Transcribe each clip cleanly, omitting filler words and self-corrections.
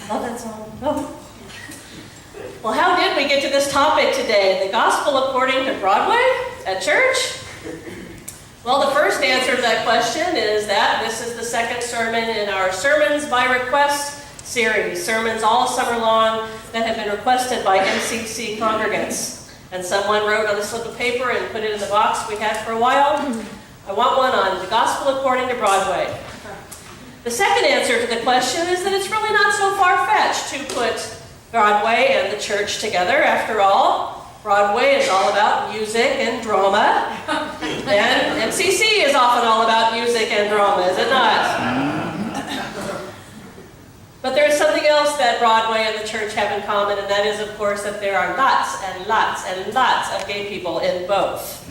Love that song. Oh. Well, how did we get to this topic today? The gospel according to Broadway at church? Well, the first answer to that question is that this is the second sermon in our Sermons by Request series. Sermons all summer long that have been requested by MCC congregants. And someone wrote on a slip of paper and put it in the box we had for a while. I want one on the gospel according to Broadway. The second answer to the question is that it's really not so far-fetched to put Broadway and the church together. After all, Broadway is all about music and drama, and MCC is often all about music and drama, is it not? But there is something else that Broadway and the church have in common, and that is, of course, that there are lots and lots and lots of gay people in both.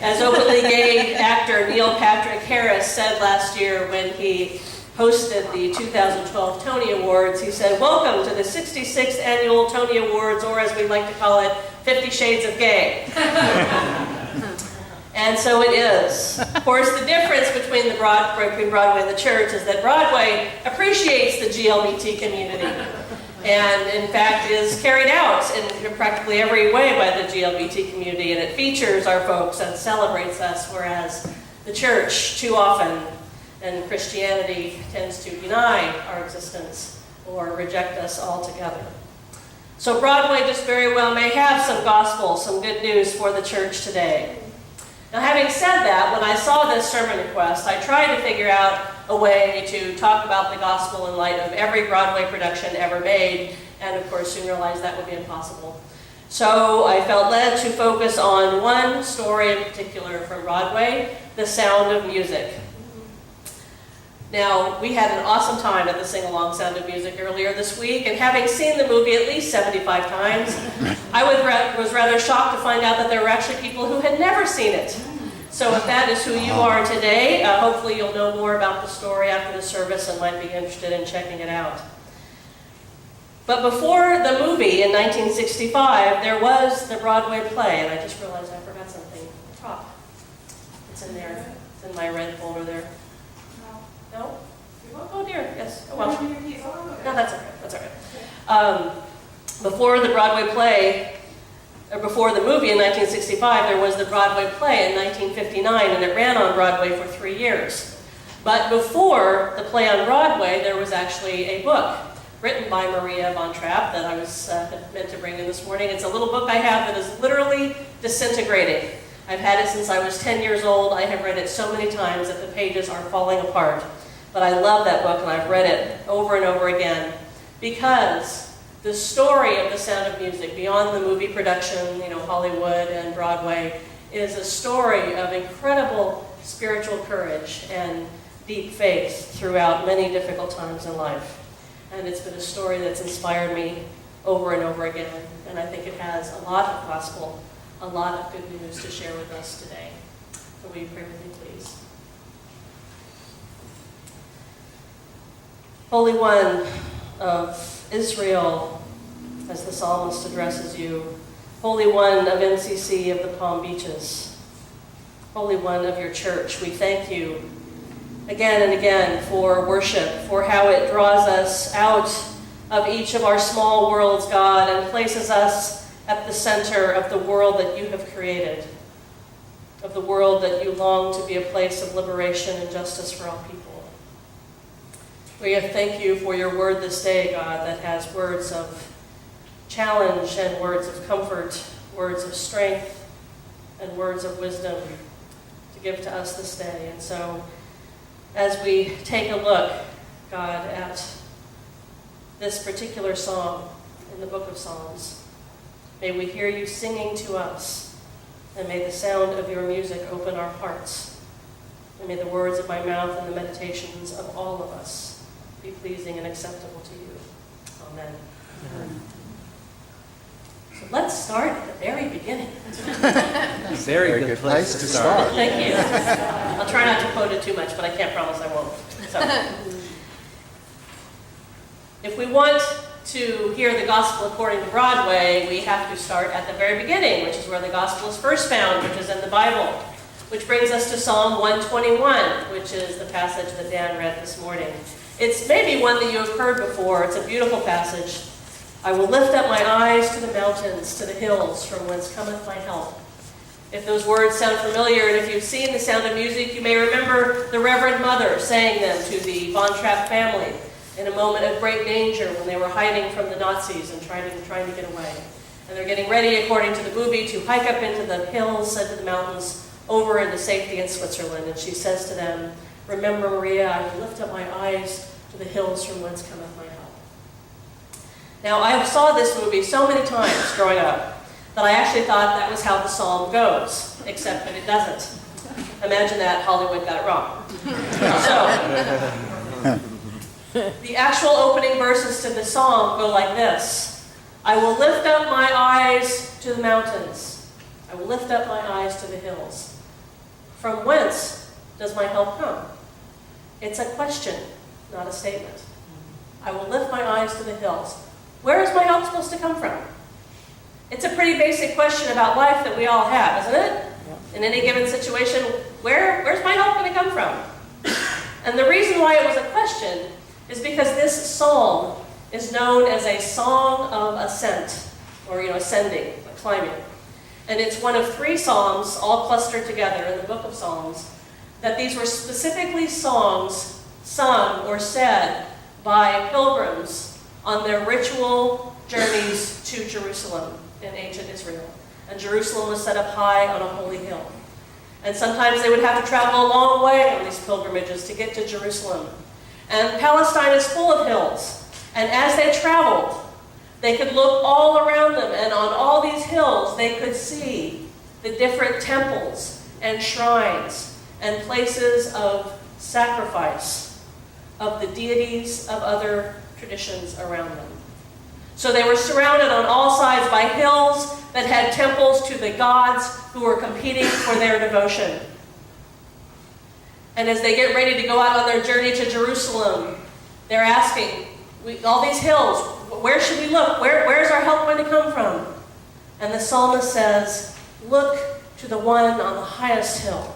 As openly gay actor Neil Patrick Harris said last year when he hosted the 2012 Tony Awards, he said, "Welcome to the 66th Annual Tony Awards, or as we like to call it, 50 Shades of Gay." And so it is. Of course, the difference between Broadway and the church is that Broadway appreciates the GLBT community, and in fact is carried out in practically every way by the GLBT community, and it features our folks and celebrates us, whereas the church too often and Christianity tends to deny our existence or reject us altogether. So Broadway just very well may have some gospel, some good news for the church today. Now, having said that, when I saw this sermon request, I tried to figure out a way to talk about the gospel in light of every Broadway production ever made, and of course soon realized that would be impossible. So I felt led to focus on one story in particular from Broadway, The Sound of Music. Now, we had an awesome time at the Sing-Along Sound of Music earlier this week, and having seen the movie at least 75 times, I was rather shocked to find out that there were actually people who had never seen it. So if that is who you are today, hopefully you'll know more about the story after the service and might be interested in checking it out. But before the movie in 1965, there was the Broadway play, and I just realized I forgot something at the top. It's in there. It's in my red folder there. No? Oh dear, yes. Oh well. No, that's okay. That's all right. Before the Broadway play, or before the movie in 1965, there was the Broadway play in 1959, and it ran on Broadway for 3 years. But before the play on Broadway, there was actually a book written by Maria von Trapp that I was meant to bring in this morning. It's a little book I have that is literally disintegrating. I've had it since I was 10 years old. I have read it so many times that the pages are falling apart. But I love that book, and I've read it over and over again because the story of The Sound of Music, beyond the movie production, Hollywood and Broadway, is a story of incredible spiritual courage and deep faith throughout many difficult times in life. And it's been a story that's inspired me over and over again, and I think it has a lot of gospel, a lot of good news to share with us today. So will you pray with me, please? Holy One of Israel, as the psalmist addresses you, Holy One of MCC of the Palm Beaches, Holy One of your church, we thank you again and again for worship, for how it draws us out of each of our small worlds, God, and places us at the center of the world that you have created, of the world that you long to be a place of liberation and justice for all people. We thank you for your word this day, God, that has words of challenge and words of comfort, words of strength, and words of wisdom to give to us this day. And so, as we take a look, God, at this particular song in the book of Psalms, may we hear you singing to us, and may the sound of your music open our hearts, and may the words of my mouth and the meditations of all of us be pleasing and acceptable to you. Amen. Amen. So let's start at the very beginning. Very good place to start. Thank you. I'll try not to quote it too much, but I can't promise I won't. So, if we want to hear the gospel according to Broadway, we have to start at the very beginning, which is where the gospel is first found, which is in the Bible. which brings us to Psalm 121, which is the passage that Dan read this morning. It's maybe one that you have heard before. It's a beautiful passage. I will lift up my eyes to the mountains, to the hills, from whence cometh my help. If those words sound familiar, and if you've seen The Sound of Music, you may remember the Reverend Mother saying them to the Von Trapp family in a moment of great danger when they were hiding from the Nazis and trying to get away. And they're getting ready, according to the movie, to hike up into the hills, into the mountains, over into safety in Switzerland. And she says to them, remember, Maria, I will lift up my eyes to the hills from whence cometh my help. Now, I saw this movie so many times growing up that I actually thought that was how the psalm goes, except that it doesn't. Imagine that, Hollywood got it wrong. So, the actual opening verses to the psalm go like this. I will lift up my eyes to the mountains. I will lift up my eyes to the hills. From whence does my help come? It's a question, not a statement. I will lift my eyes to the hills. Where is my help supposed to come from? It's a pretty basic question about life that we all have, isn't it? In any given situation, where's my help going to come from? And the reason why it was a question is because this psalm is known as a song of ascent, or ascending, like climbing. And it's one of 3 psalms, all clustered together in the book of Psalms, that these were specifically songs sung or said by pilgrims on their ritual journeys to Jerusalem in ancient Israel. And Jerusalem was set up high on a holy hill. And sometimes they would have to travel a long way on these pilgrimages to get to Jerusalem. And Palestine is full of hills. And as they traveled, they could look all around them, and on all these hills they could see the different temples and shrines and places of sacrifice of the deities of other traditions around them. So they were surrounded on all sides by hills that had temples to the gods who were competing for their devotion. And as they get ready to go out on their journey to Jerusalem, they're asking, all these hills, where should we look? Where's our help going to come from? And the psalmist says, look to the one on the highest hill,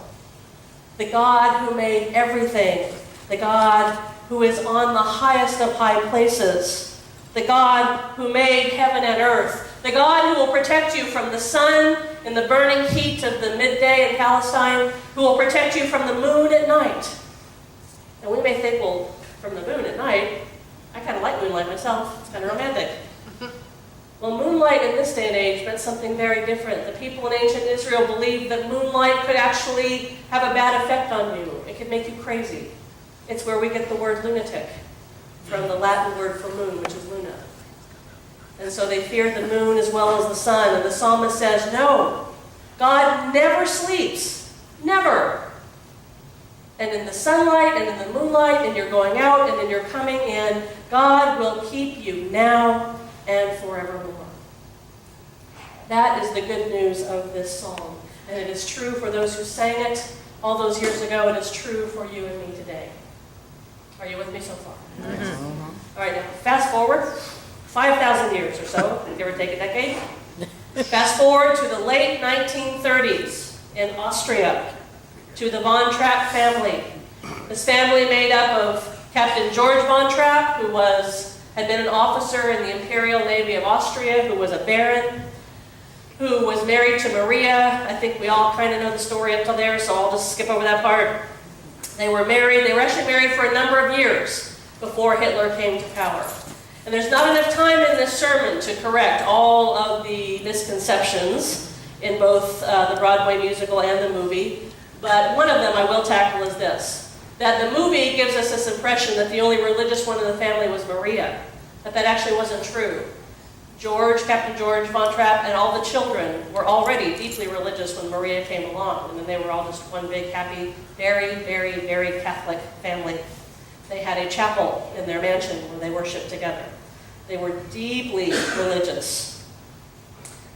the God who made everything, the God who is on the highest of high places, the God who made heaven and earth, the God who will protect you from the sun in the burning heat of the midday in Palestine, who will protect you from the moon at night. And we may think, well, from the moon at night, I kind of like moonlight myself. It's kind of romantic. Well, moonlight in this day and age meant something very different. The people in ancient Israel believed that moonlight could actually have a bad effect on you. It could make you crazy. It's where we get the word lunatic, from the Latin word for moon, which is luna. And so they feared the moon as well as the sun. And the psalmist says, no, God never sleeps. Never. And in the sunlight and in the moonlight, and you're going out and then you're coming in, God will keep you now and forevermore. That is the good news of this song. And it is true for those who sang it all those years ago. It is true for you and me today. Are you with me so far? Mm-hmm. All right, now fast forward 5,000 years or so, give or take a decade. Fast forward to the late 1930s in Austria, to the Von Trapp family. This family made up of Captain George Von Trapp, who had been an officer in the Imperial Navy of Austria, who was a baron, who was married to Maria. I think we all kind of know the story up to there, so I'll just skip over that part. They were married. They were actually married for a number of years before Hitler came to power. And there's not enough time in this sermon to correct all of the misconceptions in both the Broadway musical and the movie. But one of them I will tackle is this, that the movie gives us this impression that the only religious one in the family was Maria, but that actually wasn't true. Captain George Von Trapp, and all the children were already deeply religious when Maria came along, and then they were all just one big, happy, very, very, very Catholic family. They had a chapel in their mansion where they worshiped together. They were deeply religious.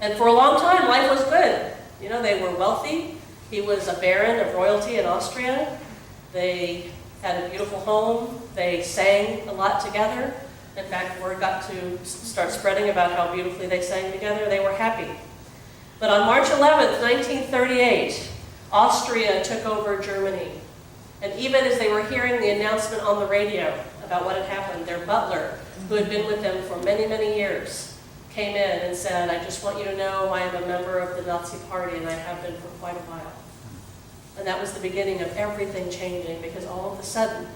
And for a long time, life was good. They were wealthy. He was a baron of royalty in Austria. They had a beautiful home. They sang a lot together. In fact, word got to start spreading about how beautifully they sang together. They were happy. But on March 11th, 1938, Austria took over Germany. And even as they were hearing the announcement on the radio about what had happened, their butler, who had been with them for many, many years, came in and said, I just want you to know I am a member of the Nazi Party, and I have been for quite a while. And that was the beginning of everything changing, because all of a sudden,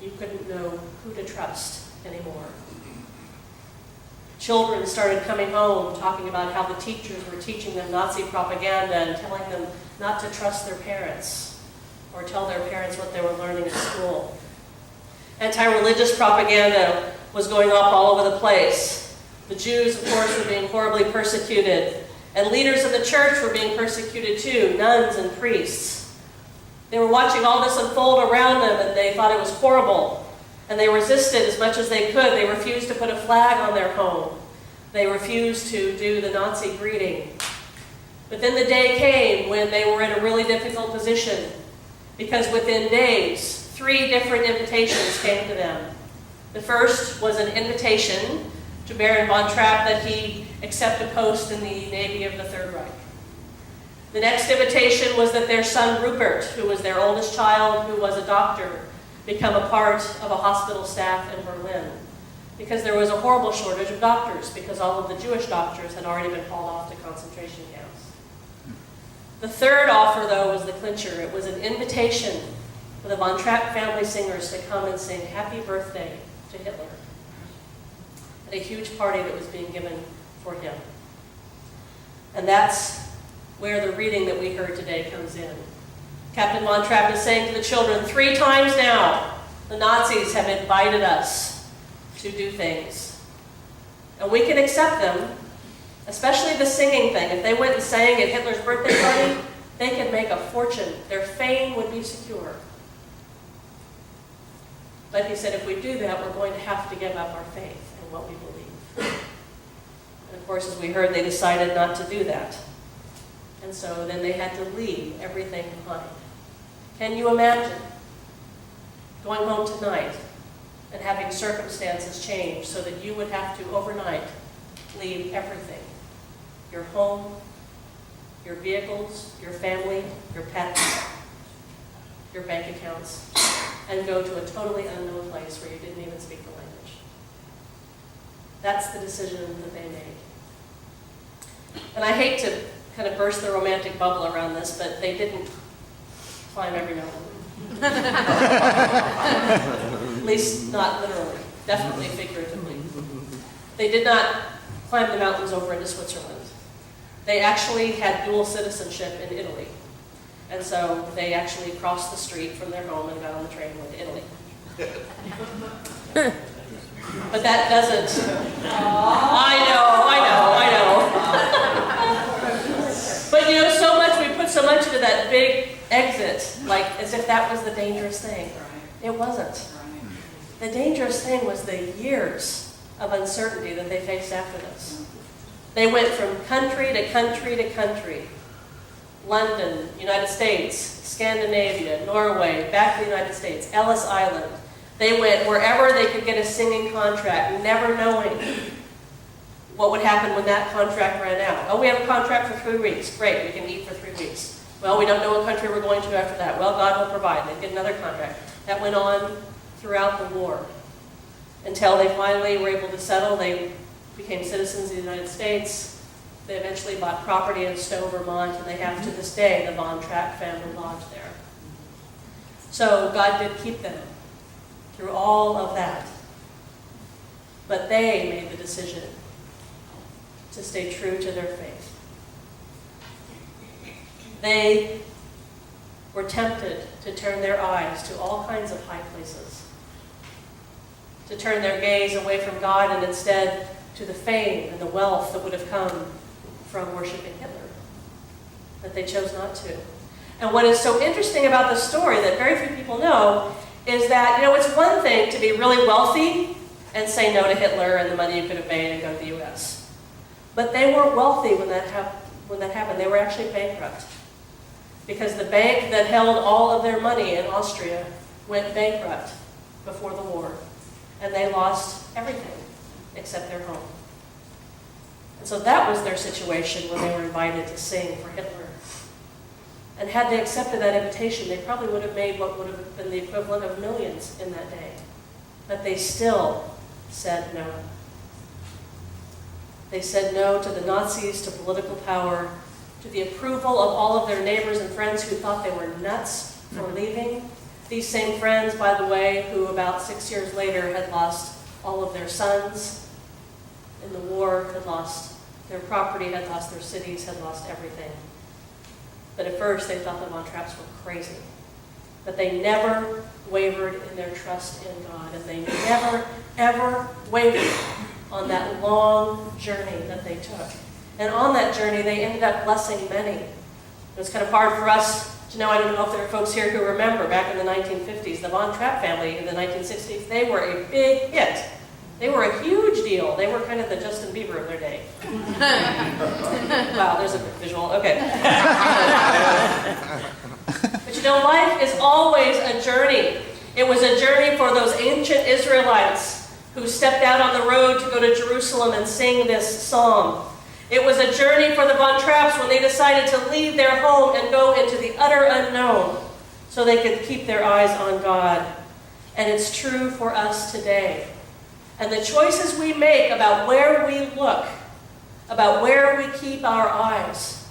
you couldn't know who to trust anymore. Children started coming home talking about how the teachers were teaching them Nazi propaganda and telling them not to trust their parents or tell their parents what they were learning at school. Anti-religious propaganda was going off all over the place. The Jews, of course, were being horribly persecuted, and leaders of the church were being persecuted too, nuns and priests. They were watching all this unfold around them, and they thought it was horrible. And they resisted as much as they could. They refused to put a flag on their home. They refused to do the Nazi greeting. But then the day came when they were in a really difficult position, because within days, 3 different invitations came to them. The first was an invitation to Baron von Trapp that he accept a post in the Navy of the Third Reich. The next invitation was that their son Rupert, who was their oldest child, who was a doctor, become a part of a hospital staff in Berlin, because there was a horrible shortage of doctors, because all of the Jewish doctors had already been hauled off to concentration camps. The third offer, though, was the clincher. It was an invitation for the von Trapp family singers to come and sing Happy Birthday to Hitler at a huge party that was being given for him. And that's where the reading that we heard today comes in. Captain von Trapp is saying to the children, 3 times now, the Nazis have invited us to do things. And we can accept them, especially the singing thing. If they went and sang at Hitler's birthday party, they could make a fortune. Their fame would be secure. But he said, if we do that, we're going to have to give up our faith in what we believe. And of course, as we heard, they decided not to do that. And so then they had to leave everything behind. Can you imagine going home tonight and having circumstances change so that you would have to overnight leave everything? Your home, your vehicles, your family, your pets, your bank accounts, and go to a totally unknown place where you didn't even speak the language. That's the decision that they made. And I hate to kind of burst the romantic bubble around this, but they didn't climb every mountain. At least not literally, definitely figuratively. They did not climb the mountains over into Switzerland. They actually had dual citizenship in Italy. And so they actually crossed the street from their home and got on the train and went to Italy. But that doesn't... I know. But you know, so much, we put so much into that big exit, like as if that was the dangerous thing. It wasn't. The dangerous thing was the years of uncertainty that they faced after this. They went from country to country to country. London, United States, Scandinavia, Norway, back to the United States, Ellis Island. They went wherever they could get a singing contract, never knowing what would happen when that contract ran out. Oh, we have a contract for 3 weeks. Great, we can eat for 3 weeks. Well, we don't know what country we're going to after that. Well, God will provide. They get another contract. That went on throughout the war until they finally were able to settle. They became citizens of the United States. They eventually bought property in Stowe, Vermont, and they have to this day the Von Trapp family lodge there. So God did keep them through all of that. But they made the decision to stay true to their faith. They were tempted to turn their eyes to all kinds of high places, to turn their gaze away from God and instead to the fame and the wealth that would have come from worshiping Hitler, that they chose not to. And what is so interesting about this story that very few people know is that, you know, it's one thing to be really wealthy and say no to Hitler and the money you could have made and go to the U.S. But they weren't wealthy when that happened. They were actually bankrupt, because the bank that held all of their money in Austria went bankrupt before the war, and they lost everything except their home. And so that was their situation when they were invited to sing for Hitler. And had they accepted that invitation, they probably would have made what would have been the equivalent of millions in that day. But they still said no. They said no to the Nazis, to political power, to the approval of all of their neighbors and friends who thought they were nuts for leaving. These same friends, by the way, who about 6 years later had lost all of their sons in the war, had lost their property, had lost their cities, had lost everything. But at first they thought the Von Trapps were crazy. But they never wavered in their trust in God, and they never, ever wavered on that long journey that they took. And on that journey, they ended up blessing many. It was kind of hard for us to know. I don't know if there are folks here who remember back in the 1950s, the Von Trapp family in the 1960s, they were a big hit. They were a huge deal. They were kind of the Justin Bieber of their day. Wow, there's a visual. Okay. But you know, life is always a journey. It was a journey for those ancient Israelites who stepped out on the road to go to Jerusalem and sing this psalm. It was a journey for the Von Trapps when they decided to leave their home and go into the utter unknown so they could keep their eyes on God. And it's true for us today. And the choices we make about where we look, about where we keep our eyes,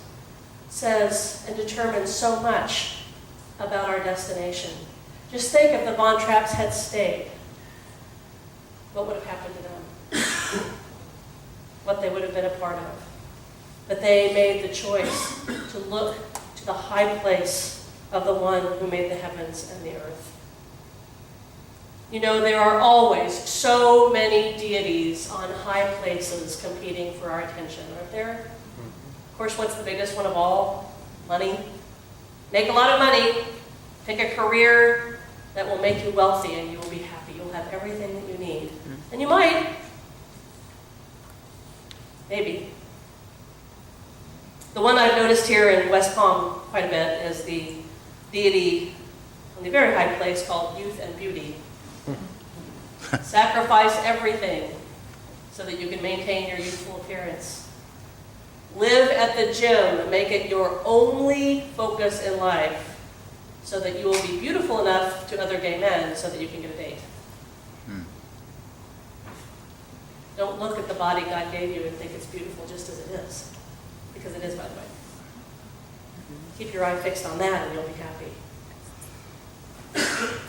says and determines so much about our destination. Just think if the Von Trapps had stayed, what would have happened to them? What they would have been a part of. But they made the choice to look to the high place of the one who made the heavens and the earth. You know, there are always so many deities on high places competing for our attention, aren't there? Of course, what's the biggest one of all? Money. Make a lot of money. Pick a career that will make you wealthy and you will be happy. You'll have everything that you need. And you might. Maybe. The one I've noticed here in West Palm quite a bit is the deity on the very high place called Youth and Beauty. Sacrifice everything so that you can maintain your youthful appearance. Live at the gym, make it your only focus in life so that you will be beautiful enough to other gay men so that you can get a date. Don't look at the body God gave you and think it's beautiful just as it is. Because it is, by the way. Keep your eye fixed on that and you'll be happy.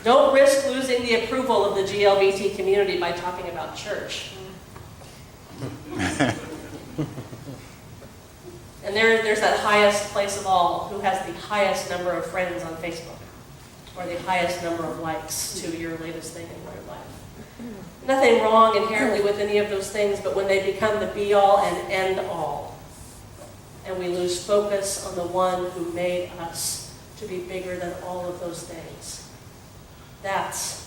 Don't risk losing the approval of the GLBT community by talking about church. And there's that highest place of all, who has the highest number of friends on Facebook, or the highest number of likes to your latest thing in your life. Nothing wrong inherently with any of those things, but when they become the be-all and end-all, and we lose focus on the one who made us to be bigger than all of those things, that's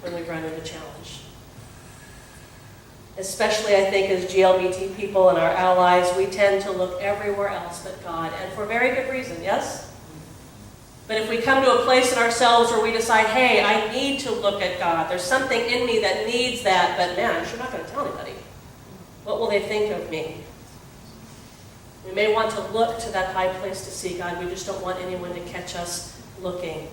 when we run into challenge. Especially, I think, as GLBT people and our allies, we tend to look everywhere else but God, and for very good reason, yes? But if we come to a place in ourselves where we decide, hey, I need to look at God, there's something in me that needs that, but man, I'm sure not going to tell anybody. What will they think of me? We may want to look to that high place to see God. We just don't want anyone to catch us looking.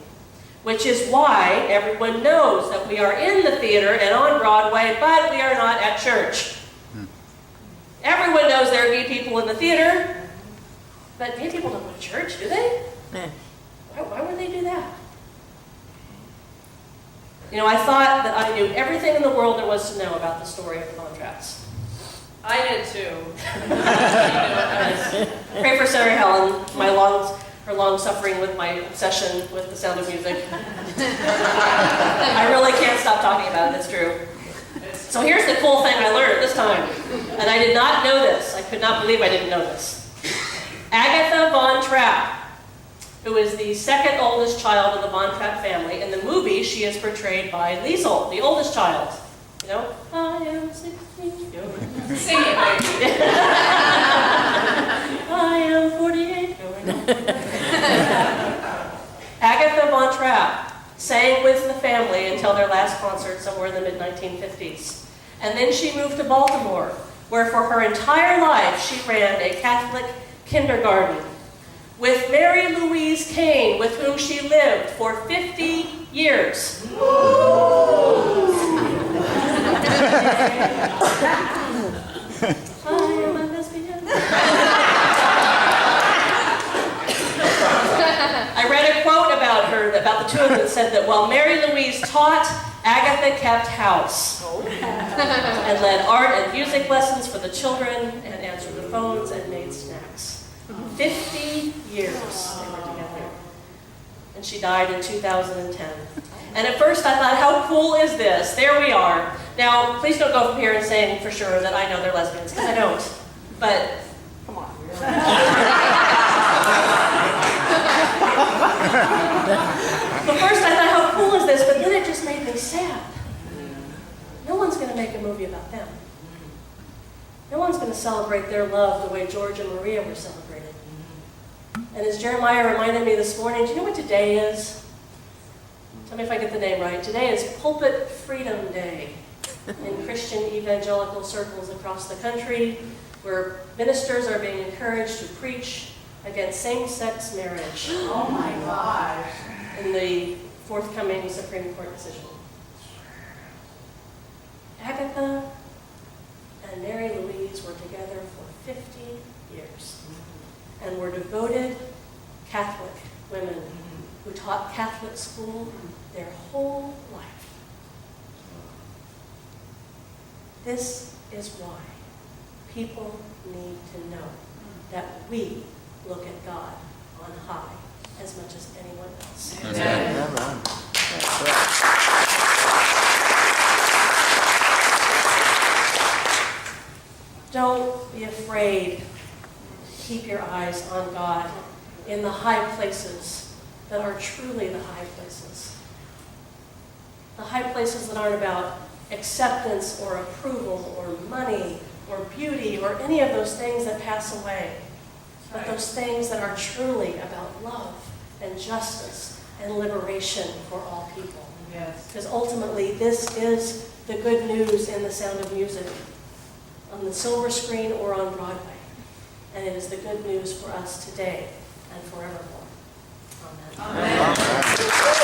Which is why everyone knows that we are in the theater and on Broadway, but we are not at church. Everyone knows there are gay people in the theater, but gay people don't go to church, do they? Why would they do that? You know, I thought that I knew everything in the world there was to know about the story of the Von Trapps. I did too. Pray for Sarah Helen, her long suffering with my obsession with the sound of music. I really can't stop talking about it, it's true. So here's the cool thing I learned this time, and I did not know this. I could not believe I didn't know this. Agatha Von Trapp, who is the second oldest child of the Von Trapp family. In the movie, she is portrayed by Liesl, the oldest child. You know, I am 16. Sing it, baby. I am 48. Agatha Von Trapp sang with the family until their last concert somewhere in the mid-1950s. And then she moved to Baltimore, where for her entire life she ran a Catholic kindergarten, with Mary Louise Kane, with whom she lived for 50 years. I am a lesbian. I read a quote about her, about the two of them, that said that while Mary Louise taught, Agatha kept house and led art and music lessons for the children and answered the phones and made snacks. 50 years they were together. And she died in 2010. And at first I thought, how cool is this? There we are. Now, please don't go from here and saying for sure that I know they're lesbians, because I don't. But, come on. But first I thought, how cool is this? But then it just made me sad. No one's going to make a movie about them. No one's going to celebrate their love the way George and Maria were celebrated. And as Jeremiah reminded me this morning, do you know what today is? Tell me if I get the name right. Today is Pulpit Freedom Day in Christian evangelical circles across the country, where ministers are being encouraged to preach against same-sex marriage. Oh my gosh. In the forthcoming Supreme Court decision. Agatha and Mary Louise were together for 50 years and were devoted Catholic women who taught Catholic school their whole life. This is why people need to know that we look at God on high as much as anyone else. Amen. Don't be afraid. Keep your eyes on God in the high places that are truly the high places. The high places that aren't about acceptance or approval or money or beauty or any of those things that pass away, but those things that are truly about love and justice and liberation for all people. Yes. Because ultimately, this is the good news in The Sound of Music, on the silver screen or on Broadway. And it is the good news for us today and forevermore. Amen. Amen.